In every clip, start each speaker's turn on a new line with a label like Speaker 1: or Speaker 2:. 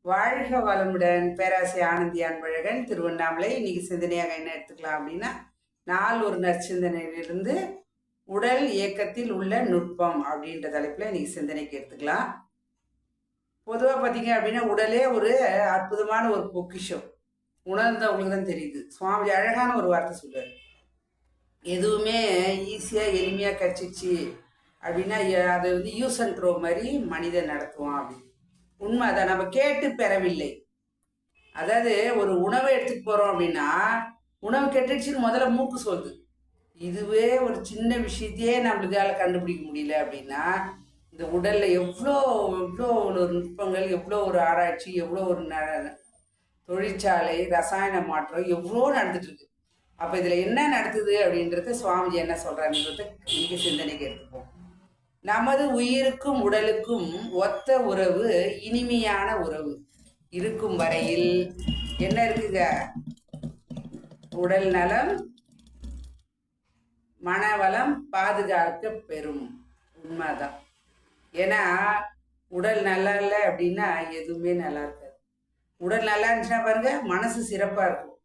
Speaker 1: வாழ்க வளமுடன். பேராசை ஆனந்தி அன்பழகன், திருவண்ணாமலை. இன்னைக்கு சிந்தனையாக என்ன எடுத்துக்கலாம் அப்படின்னா, நாள் ஒரு நற்சிந்தனையிலிருந்து உடல் இயக்கத்தில் உள்ள நுட்பம் அப்படின்ற தலைப்புல இன்னைக்கு சிந்தனைக்கு எடுத்துக்கலாம். பொதுவாக பார்த்தீங்க அப்படின்னா, உடலே ஒரு அற்புதமான ஒரு பொக்கிஷம். உணர்ந்தவங்களுக்கு தான் தெரியுது. சுவாமி அழகான ஒரு வார்த்தை சொல்றாரு. எதுவுமே ஈஸியாக எளிமையாக கச்சிச்சு அப்படின்னா அதை வந்து யூஸ் அண்ட் த்ரோ மாதிரி மனிதன் நடத்துவான் அப்படின்னு. உண்மை அதை நம்ம கேட்டு பெறவில்லை. அதாவது ஒரு உணவை எடுத்துட்டு போறோம் அப்படின்னா, உணவு கெட்டுடுச்சுன்னு முதல்ல மூக்கு சொல்லுது. இதுவே ஒரு சின்ன விஷயத்தையே நம்மளுக்கால கண்டுபிடிக்க முடியல அப்படின்னா, இந்த உடல்ல எவ்வளோ எவ்வளோ ஒரு நுட்பங்கள், எவ்வளோ ஒரு ஆராய்ச்சி, எவ்வளோ ஒரு தொழிற்சாலை, ரசாயன மாற்றம் எவ்வளோ நடந்துட்டு இருக்கு. அப்ப இதுல என்ன நடக்குது அப்படின்றத சுவாமிஜி என்ன சொல்றாருன்றத இங்க சிந்தனைக்கு எடுத்துப்போம். நமது உயிருக்கும் உடலுக்கும் ஒத்த உறவு இனிமையான உறவு இருக்கும் வரையில் என்ன இருக்குங்க? உடல் நலம், மனவளம் பாதுகாக்க பெறும். உண்மைதான். ஏன்னா உடல் நல்லா இல்லை அப்படின்னா எதுவுமே நல்லா இருக்காது. உடல் நல்லா இருந்துச்சுன்னா பாருங்க, மனசு சிறப்பா இருக்கும்.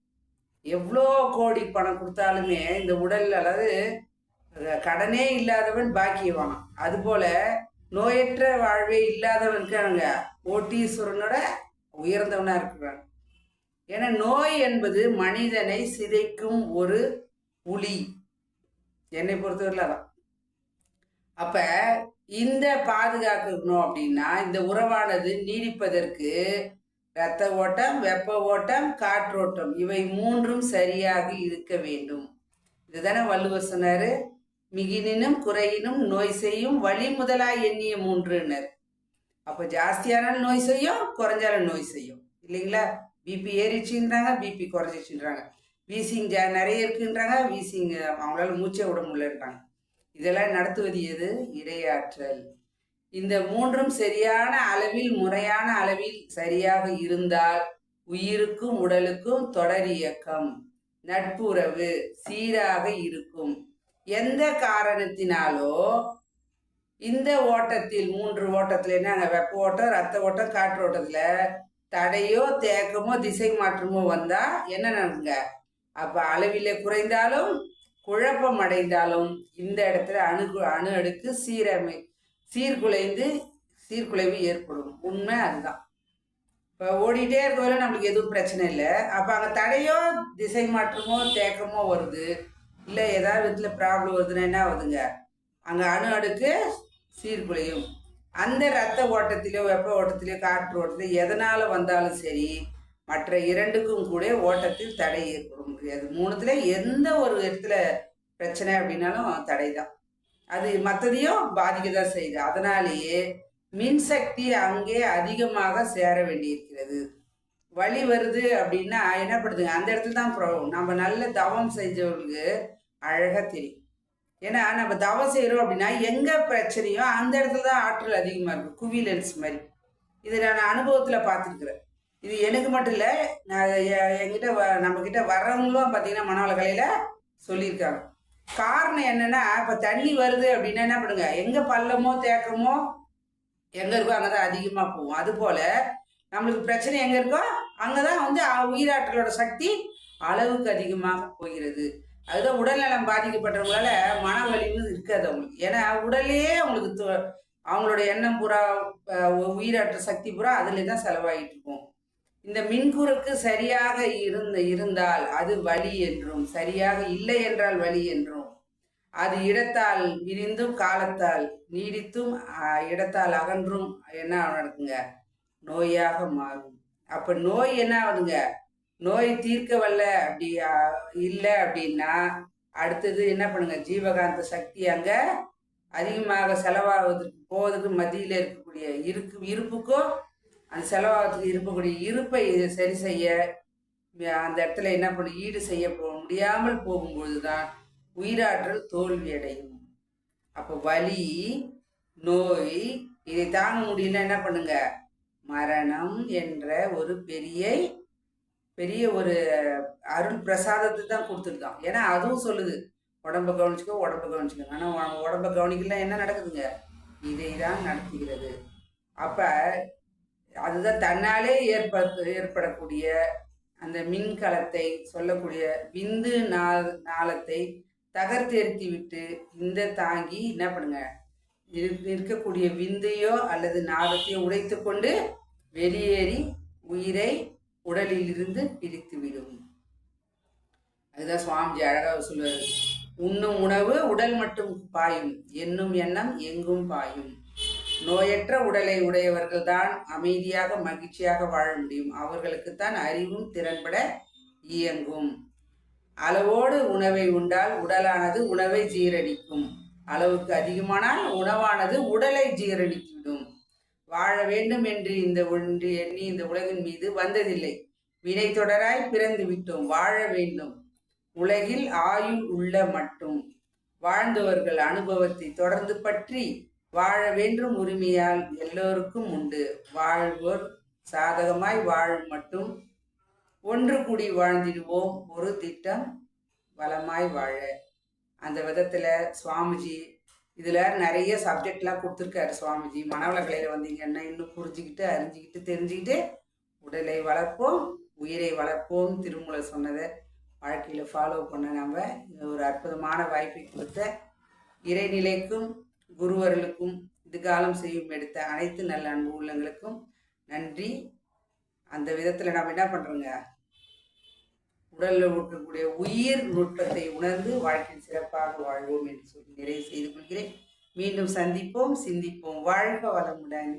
Speaker 1: எவ்வளோ கோடி பணம் கொடுத்தாலுமே இந்த உடல், அதாவது கடனே இல்லாதவன் பாக்கியவான். அதுபோல நோயற்ற வாழ்வே இல்லாதவனுக்கானுங்க கோட்டீஸ்வரனோட உயர்ந்தவனா இருக்கிறான். ஏன்னா நோய் என்பது மனிதனை சிதைக்கும் ஒரு உளி, என்னை பொறுத்தவரையில் தான். அப்ப இந்த பாதுகாக்கணும் அப்படின்னா இந்த உறவானது நீடிப்பதற்கு இரத்த ஓட்டம், வெப்ப ஓட்டம், காற்றோட்டம் இவை மூன்றும் சரியாக இருக்க வேண்டும். இதுதானே வள்ளுவர் சொன்னாரு, மிகினும் குறையினும் நோய் செய்யும் வழி முதலாய் எண்ணிய மூன்றுனர். அப்போ ஜாஸ்தியானாலும் நோய் செய்யும், குறைஞ்சாலும் நோய் செய்யும் இல்லைங்களா? பிபி ஏறிச்சுன்றாங்க, பிபி குறைஞ்சிச்சுன்றாங்க. வீசிங் நிறைய இருக்குன்றாங்க, வீசிங் அவங்களால மூச்சே விட முடியலன்றாங்க. இதெல்லாம் நடத்துவது எது? இரையாற்றல். இந்த மூன்றும் சரியான அளவில், முறையான அளவில் சரியாக இருந்தால் உயிருக்கும் உடலுக்கும் தொடர் இயக்கம், நட்புறவு சீராக இருக்கும். எந்த காரணத்தினாலோ இந்த ஓட்டத்தில், மூன்று ஓட்டத்தில் என்ன, வெப்ப ஓட்டம், ரத்த ஓட்டம், காற்று ஓட்டத்துல தடையோ தேக்கமோ திசை மாற்றமோ வந்தா என்ன நடக்குங்க? அப்ப அளவிலே குறைந்தாலும் குழப்பம் அடைந்தாலும் இந்த இடத்துல அணு அடுக்கு சீர்குலைவு ஏற்படும். உண்மை அதுதான். இப்போ ஓடிட்டே இருக்கவரை நம்மளுக்கு எதுவும் பிரச்சனை இல்லை. அப்போ அங்கே தடையோ திசை மாற்றமோ தேக்கமோ வருது, இல்லை ஏதாவது விதத்தில் ப்ராப்ளம் வருதுன்னா என்ன ஆகுதுங்க? அங்கே அணு அடுக்கு சீர்குலையும். அந்த இரத்த ஓட்டத்திலோ வெப்ப ஓட்டத்திலோ காற்று ஓட்டத்திலோ எதனால் வந்தாலும் சரி, மற்ற இரண்டுக்கும் கூட ஓட்டத்தில் தடை ஏற்படும். அது மூணுத்துல எந்த ஒரு இடத்துல பிரச்சனை அப்படின்னாலும் தடை தான். அது மற்றதையும் பாதிக்க தான் செய்யுது. அதனாலேயே மின்சக்தி அங்கே அதிகமாக சேர வேண்டியிருக்கிறது. வலி வருது அப்படின்னா என்ன பண்ணுதுங்க? அந்த இடத்துல தான் ப்ராப்ளம். நம்ம நல்ல தவம் செஞ்சவங்களுக்கு அழகாக தெரியும். ஏன்னா நம்ம தவம் செய்கிறோம் அப்படின்னா எங்கே பிரச்சனையோ அந்த இடத்துல தான் ஆற்றல் அதிகமாக இருக்கும். குவிலன்ஸ் மாதிரி. இது நான் அனுபவத்தில் பார்த்துருக்குறேன். இது எனக்கு மட்டும் இல்லை, நான் என்கிட்ட நம்மக்கிட்ட வர்றவங்களும் பார்த்தீங்கன்னா மனவள கலையில் சொல்லியிருக்காங்க. காரணம் என்னன்னா, இப்போ தண்ணி வருது அப்படின்னா என்ன பண்ணுங்க? எங்கே பள்ளமோ தேக்கமோ எங்கே இருக்கோ அங்கே தான் அதிகமாக போகும். அதுபோல் நம்மளுக்கு பிரச்சனை எங்கே இருக்கோ அங்கே தான் வந்து உயிராற்றலோட சக்தி அளவுக்கு அதிகமாக போகிறது. அதுதான் உடல்நலம் பாதிக்கப்பட்டவங்களால மன வலிவு இருக்காது அவங்களுக்கு. ஏன்னா உடல்லையே அவங்களுக்கு அவங்களோட எண்ணம் பூரா, உயிராற்றல் சக்தி பூரா அதுல தான் செலவாகிட்டு இருக்கும். இந்த மின்குறுக்கு சரியாக இருந்தால் அது வலி என்றும், சரியாக இல்லை என்றால் வலி என்றும். அது இடத்தால் விரிந்தும் காலத்தால் நீடித்தும் இடத்தால் அகன்றும் என்ன நடக்குங்க? நோயாக மாறும். அப்ப நோய் என்ன ஆகுதுங்க? நோய் தீர்க்க வல்ல அப்படி இல்லை அப்படின்னா அடுத்தது என்ன பண்ணுங்க? ஜீவகாந்த சக்தி அங்க அதிகமாக செலவாவதற்கு போவதற்கு மத்தியில் இருக்கக்கூடிய இருப்புக்கும் அந்த செலவாகத்துக்கு இருக்கக்கூடிய இருப்பை சரி செய்ய அந்த இடத்துல என்ன பண்ண ஈடு செய்ய முடியாமல் போகும்பொழுது தான் உயிராற்றல் தோல்வி அடையும். அப்போ வலி, நோய் இதை தாங்க முடியல என்ன பண்ணுங்க? மரணம் என்ற ஒரு பெரிய ஒரு அருள் பிரசாதத்தை தான் கொடுத்துருக்கான். ஏன்னா அதுவும் சொல்லுது, உடம்ப கவனிச்சுக்கோ, உடம்ப கவனிச்சுக்கோ. ஆனால் உடம்ப கவனிக்கலாம் என்ன நடக்குதுங்க? இதை தான் நடத்துகிறது. அப்ப அதுதான் தன்னாலே ஏற்படக்கூடிய அந்த மின்கலத்தை சொல்லக்கூடிய விந்து நாளத்தை தகர்த்தெறித்தி விட்டு இந்த தாங்கி என்ன பண்ணுங்க, இருக்கக்கூடிய விந்தையோ அல்லது நாதத்தையோ உடைத்து கொண்டு வெளியேறி உயிரை உடலில் இருந்து பிரித்து விடும். அதுதான் சுவாமிஜி அழகாக சொல்லுவார், உண்ணும் உணவு உடல் மட்டும் பாயும், என்னும் எண்ணம் எங்கும் பாயும். நோயற்ற உடலை உடையவர்கள் தான் அமைதியாக மகிழ்ச்சியாக வாழ முடியும். அவர்களுக்குத்தான் அறிவும் திறன்பட இயங்கும். அளவோடு உணவை உண்டால் உடலானது உணவை ஜீரணிக்கும். அளவுக்கு அதிகமானால் உணவானது உடலை ஜீரணித்துவிடும். வாழ வேண்டும் என்று எண்ணி இந்த உலகின் மீது வந்ததில்லை. வினை தொடராய் பிறந்து விட்டோம். வாழ வேண்டும். உலகில் ஆயுள் உள்ள மட்டும் வாழ்ந்தவர்கள் அனுபவத்தை தொடர்ந்து பற்றி வாழ வேண்டும் உரிமையால் எல்லோருக்கும் உண்டு. வாழ்வோர் சாதகமாய் வாழும் மட்டும் ஒன்று கூடி வாழ்ந்திடுவோம் ஒரு திட்டம் வளமாய் வாழ. அந்த விதத்தில் சுவாமிஜி இதில் நிறைய சப்ஜெக்ட்லாம் கொடுத்துருக்காரு. சுவாமிஜி மனவளக்கலையில் வந்தீங்கன்னா இன்னும் புரிஞ்சுக்கிட்டு அறிஞ்சிக்கிட்டு தெரிஞ்சுக்கிட்டு உடலை வளர்ப்போம் உயிரை வளர்ப்போம் திருமூல சொன்னதை வாழ்க்கையில் ஃபாலோ பண்ண நம்ம ஒரு அற்புதமான வாய்ப்பை கொடுத்த இறைநிலைக்கும் குருவர்களுக்கும் இதுகாலம் செய்யும் எடுத்த அனைத்து நல்ல அன்பு உள்ளங்களுக்கும் நன்றி. அந்த விதத்தில் நம்ம என்ன பண்ணுறோங்க, உடலில் இருக்கக்கூடிய உயிர் நுட்பத்தை உணர்ந்து வாழ்க்கையில் சிறப்பாக வாழ்வோம் என்று சொல்லி நிறைவு செய்து கொள்கிறேன். மீண்டும் சந்திப்போம், சிந்திப்போம். வாழ்க வளமுடன்.